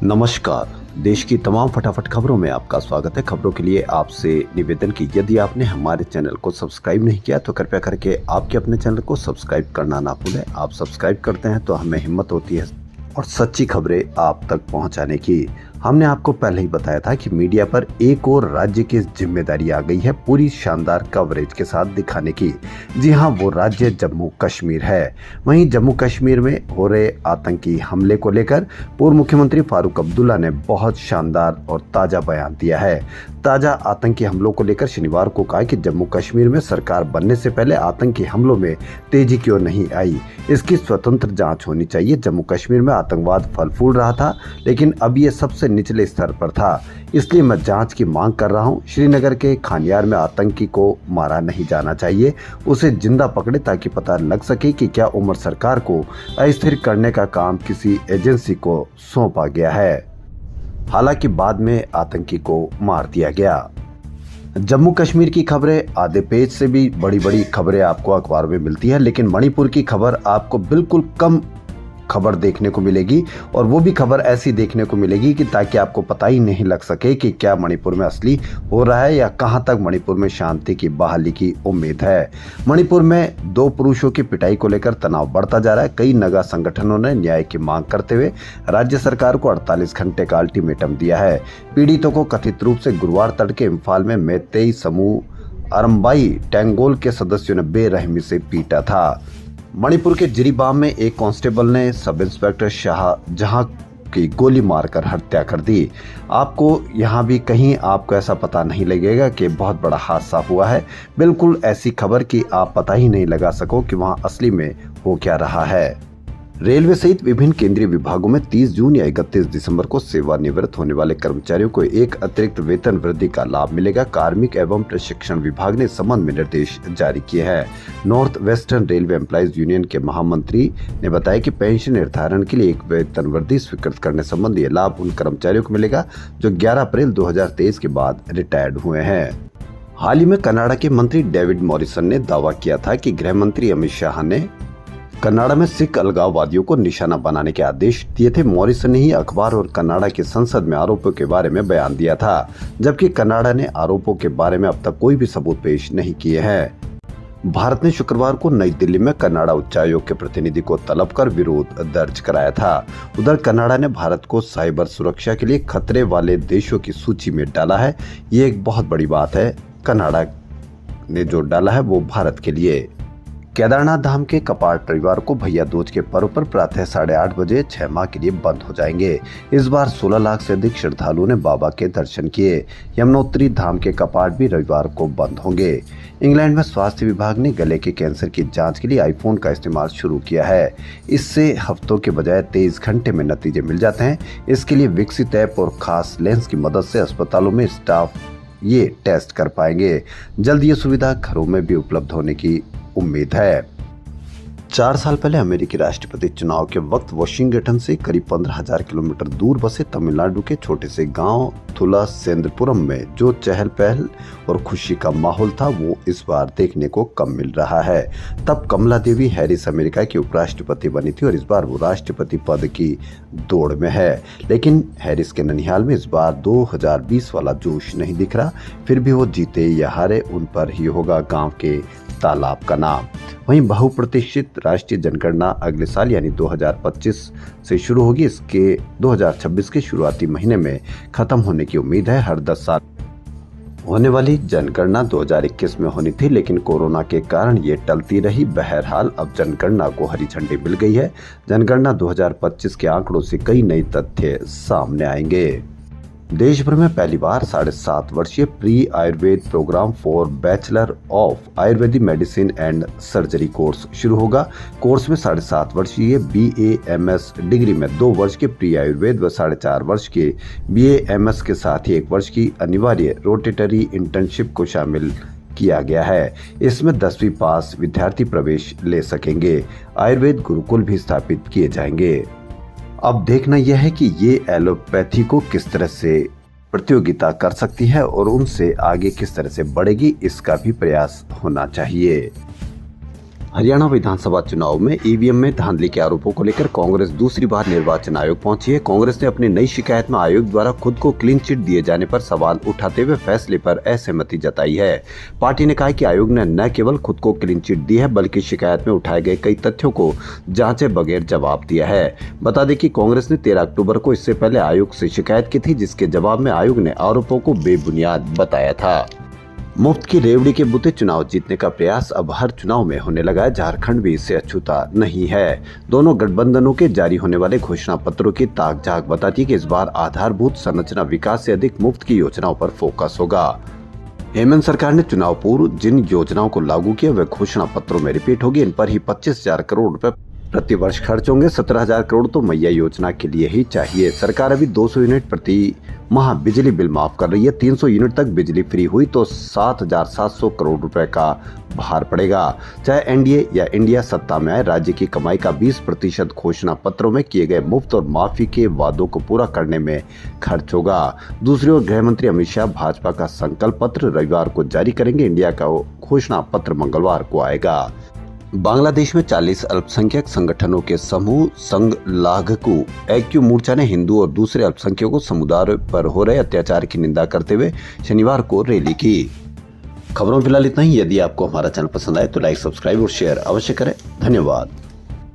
नमस्कार। देश की तमाम फटाफट खबरों में आपका स्वागत है। खबरों के लिए आपसे निवेदन की यदि आपने हमारे चैनल को सब्सक्राइब नहीं किया तो कृपया करके आपके अपने चैनल को सब्सक्राइब करना ना भूलें। आप सब्सक्राइब करते हैं तो हमें हिम्मत होती है और सच्ची खबरें आप तक पहुंचाने की। हमने आपको पहले ही बताया था कि मीडिया पर एक और राज्य की जिम्मेदारी आ गई है पूरी शानदार कवरेज के साथ दिखाने की। जी हां, वो राज्य जम्मू कश्मीर है। वहीं जम्मू कश्मीर में हो रहे आतंकी हमले को लेकर पूर्व मुख्यमंत्री फारूक अब्दुल्ला ने बहुत शानदार और ताजा बयान दिया है। ताजा आतंकी हमलों को लेकर शनिवार को कहा कि जम्मू कश्मीर में सरकार बनने से पहले आतंकी हमलों में तेजी क्यों नहीं आई, इसकी स्वतंत्र जांच होनी चाहिए। जम्मू कश्मीर में आतंकवाद फल फूल रहा था, लेकिन अब ये सबसे निचले स्तर पर था, इसलिए मैं जांच की मांग कर रहा हूं। श्रीनगर के खानियार में आतंकी को मारा नहीं जाना चाहिए, उसे जिंदा पकड़े ताकि पता लग सके कि क्या उमर सरकार को अस्थिर करने का काम किसी एजेंसी को सौंपा गया है। हालांकि बाद में आतंकी को मार दिया गया। जम्मू कश्मीर की खबरें आधे पेज से भी बड़ी बड़ी खबरें आपको अखबार में मिलती है, लेकिन मणिपुर की खबर आपको बिल्कुल कम खबर देखने को मिलेगी, और वो भी खबर ऐसी देखने को मिलेगी कि ताकि आपको पता ही नहीं लग सके कि क्या मणिपुर में असली हो रहा है या कहां तक मणिपुर में शांति की बहाली की उम्मीद है। मणिपुर में 2 पुरुषों की पिटाई को लेकर तनाव बढ़ता जा रहा है। कई नगा संगठनों ने न्याय की मांग करते हुए राज्य सरकार को 48 घंटे का अल्टीमेटम दिया है। पीड़ितों को कथित रूप से गुरुवार तड़के इम्फाल में मेतेई समूह अरम्बाई टेंगोल के सदस्यों ने बेरहमी से पीटा था। मणिपुर के जिरीबाम में एक कांस्टेबल ने सब इंस्पेक्टर शाहजहां की गोली मारकर हत्या कर दी। आपको यहाँ भी कहीं आपको ऐसा पता नहीं लगेगा कि बहुत बड़ा हादसा हुआ है। बिल्कुल ऐसी खबर कि आप पता ही नहीं लगा सको कि वहाँ असली में हो क्या रहा है। रेलवे सहित विभिन्न केंद्रीय विभागों में 30 जून या 31 दिसंबर को सेवानिवृत्त होने वाले कर्मचारियों को एक अतिरिक्त वेतन वृद्धि का लाभ मिलेगा। कार्मिक एवं प्रशिक्षण विभाग ने इस संबंध में निर्देश जारी किए हैं। North western railway employees union के महामंत्री ने बताया कि पेंशन निर्धारण के लिए एक वेतन वृद्धि स्वीकृत करने संबंधी यह लाभ उन कर्मचारियों को मिलेगा जो 11 अप्रैल 2023 के बाद रिटायर्ड हुए हैं। हाल ही में कनाडा के मंत्री डेविड मॉरिसन ने दावा किया था कि गृह मंत्री अमित शाह ने कनाडा में सिख अलगाववादियों को निशाना बनाने के आदेश दिए थे। मॉरिसन ने ही अखबार और कनाडा की संसद में आरोपों के बारे में बयान दिया था, जबकि कनाडा ने आरोपों के बारे में अब तक कोई भी सबूत पेश नहीं किए हैं। भारत ने शुक्रवार को नई दिल्ली में कनाडा उच्चायोग के प्रतिनिधि को तलब कर विरोध दर्ज कराया था। उधर कनाडा ने भारत को साइबर सुरक्षा के लिए खतरे वाले देशों की सूची में डाला है। ये एक बहुत बड़ी बात है। कनाडा ने जो डाला है वो भारत के लिए। केदारनाथ धाम के कपाट रविवार को भैया दूज के पर्व पर प्रातः 8:30 बजे 6 माह के लिए बंद हो जाएंगे। इस बार 16 लाख से अधिक श्रद्धालुओं ने बाबा के दर्शन किए। यमुनोत्री धाम के कपाट भी रविवार को बंद होंगे। इंग्लैंड में स्वास्थ्य विभाग ने गले के कैंसर की जांच के लिए आईफोन का इस्तेमाल शुरू किया है। इससे हफ्तों के बजाय 23 घंटे में नतीजे मिल जाते हैं। इसके लिए विकसित ऐप और खास लेंस की मदद से अस्पतालों में स्टाफ ये टेस्ट कर पाएंगे। जल्द ये सुविधा घरों में भी उपलब्ध होने की उम्मीद है। 4 साल पहले अमेरिकी राष्ट्रपति चुनाव के वक्त वाशिंगटन से करीब 15,000 किलोमीटर दूर बसे तमिलनाडु के छोटे से गांव थुलासेंद्रपुरम में जो चहल पहल और खुशी का माहौल था वो इस बार देखने को कम मिल रहा है। तब कमला देवी हैरिस अमेरिका की उपराष्ट्रपति बनी थी और इस बार वो राष्ट्रपति पद की दौड़ में है। लेकिन हैरिस के ननिहाल में इस बार 2020 वाला जोश नहीं दिख रहा। फिर भी वो जीते या हारे उन पर ही होगा गाँव के तालाब का नाम। वहीं बहुप्रतीक्षित राष्ट्रीय जनगणना अगले साल यानी 2025 से शुरू होगी। इसके 2026 के शुरुआती महीने में खत्म होने की उम्मीद है। हर 10 साल होने वाली जनगणना 2021 में होनी थी, लेकिन कोरोना के कारण ये टलती रही। बहरहाल अब जनगणना को हरी झंडी मिल गई है। जनगणना 2025 के आंकड़ों से कई नए तथ्य सामने आएंगे। देश भर में पहली बार 7.5 वर्षीय pre Ayurveda program for bachelor of Ayurvedic medicine and surgery course शुरू होगा। कोर्स में 7.5 वर्षीय BAMS डिग्री में 2 वर्ष के प्री आयुर्वेद व 4.5 वर्ष के BAMS के साथ ही 1 वर्ष की अनिवार्य रोटेटरी इंटर्नशिप को शामिल किया गया है। इसमें 10वीं पास विद्यार्थी प्रवेश ले सकेंगे। आयुर्वेद गुरुकुल भी स्थापित किए जाएंगे। अब देखना यह है कि ये एलोपैथी को किस तरह से प्रतियोगिता कर सकती है और उनसे आगे किस तरह से बढ़ेगी, इसका भी प्रयास होना चाहिए। हरियाणा विधानसभा चुनाव में ईवीएम में धांधली के आरोपों को लेकर कांग्रेस दूसरी बार निर्वाचन आयोग पहुंची है। कांग्रेस ने अपनी नई शिकायत में आयोग द्वारा खुद को क्लीन चिट दिए जाने पर सवाल उठाते हुए फैसले पर असहमति जताई है। पार्टी ने कहा कि आयोग ने न केवल खुद को क्लीन चिट दी है बल्कि शिकायत में उठाए गए कई तथ्यों को जांचे बगैर जवाब दिया है। बता दें कि कांग्रेस ने 13 अक्टूबर को इससे पहले आयोग से शिकायत की थी, जिसके जवाब में आयोग ने आरोपों को बेबुनियाद बताया था। मुफ्त की रेवड़ी के बूते चुनाव जीतने का प्रयास अब हर चुनाव में होने लगा है। झारखंड भी इससे अछूता नहीं है। दोनों गठबंधनों के जारी होने वाले घोषणा पत्रों की ताक झाक बताती है कि इस बार आधारभूत संरचना विकास से अधिक मुफ्त की योजनाओं पर फोकस होगा। हेमंत सरकार ने चुनाव पूर्व जिन योजनाओं को लागू किया वे घोषणा पत्रों में रिपीट होगी। इन पर ही 25,000 करोड़ रुपए प्रति वर्ष खर्च होंगे। 17,000 करोड़ तो मैया योजना के लिए ही चाहिए। सरकार अभी 200 यूनिट प्रति माह बिजली बिल माफ कर रही है। 300 यूनिट तक बिजली फ्री हुई तो 7,700 करोड़ रुपए का भार पड़ेगा। चाहे एनडीए या इंडिया सत्ता में आए, राज्य की कमाई का 20% घोषणा पत्रों में किए गए मुफ्त और माफी के वादों को पूरा करने में खर्च होगा। दूसरी ओर गृह मंत्री अमित शाह भाजपा का संकल्प पत्र रविवार को जारी करेंगे। इंडिया का घोषणा पत्र मंगलवार को आएगा। बांग्लादेश में 40 अल्पसंख्यक संगठनों के समूह संघ लाघकू ऐक्यू मोर्चा ने हिंदू और दूसरे अल्पसंख्यकों समुदाय पर हो रहे अत्याचार की निंदा करते हुए शनिवार को रैली की। खबरों फिलहाल इतना ही। यदि आपको हमारा चैनल पसंद आए तो लाइक, सब्सक्राइब और शेयर अवश्य करें। धन्यवाद।